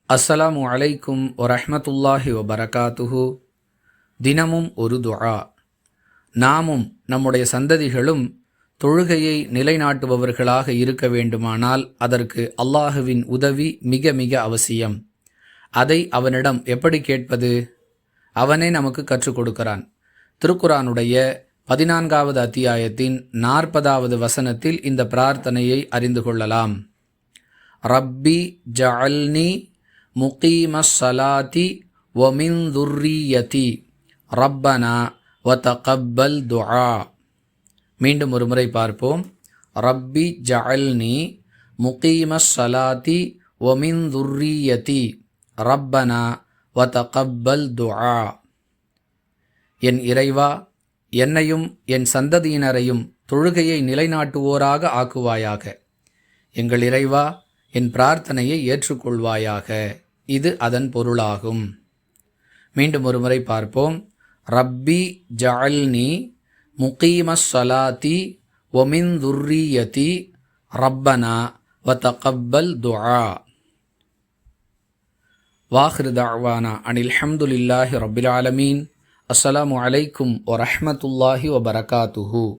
அஸ்ஸலாமு அலைக்கும் வரஹ்மத்துல்லாஹி வபரகாத்துஹு. தினமும் ஒரு துஆ. நாமும் நம்முடைய சந்ததிகளும் தொழுகையை நிலைநாட்டுபவர்களாக இருக்க வேண்டுமானால் அதற்கு அல்லாஹுவின் உதவி மிக மிக அவசியம். அதை அவனிடம் எப்படி கேட்பது? அவனே நமக்கு கற்றுக் கொடுக்கிறான். திருக்குரானுடைய 14வது அத்தியாயத்தின் 40வது வசனத்தில் இந்த பிரார்த்தனையை அறிந்து கொள்ளலாம். ரப்பி ஜஅல்னி முகீமஸ் ஸலாத்தி வ மின் துர்ரியதி ரப்பனா வ தகப்பல் துஆ. மீண்டும் ஒரு முறை பார்ப்போம். ரப்பி ஜஅல்னி முகீமஸ் ஸலாத்தி வ மின் துர்ரியதி ரப்பனா வ தகப்பல் துஆ. என் இறைவா, என்னையும் என் சந்ததியினரையும் தொழுகையை நிலைநாட்டுவோராக ஆக்குவாயாக. எங்கள் இறைவா, என் பிரார்த்தனையை ஏற்றுக்கொள்வாயாக. இது அதன் பொருளாகும். மீண்டும் ஒரு முறை பார்ப்போம். ரப்பி ஜஅல்னி முகீமஸ் ஸலாத்தி வ மின் துர்ரியதி ரப்பனா வ தகப்பல் துஆ. வாஹிரு தஅவானா அனில் ஹம்துலில்லாஹி ரப்பில் ஆலமீன். அஸ்ஸலாமு அலைக்கும் வரஹ்மத்துல்லாஹி வபரகாத்துஹு.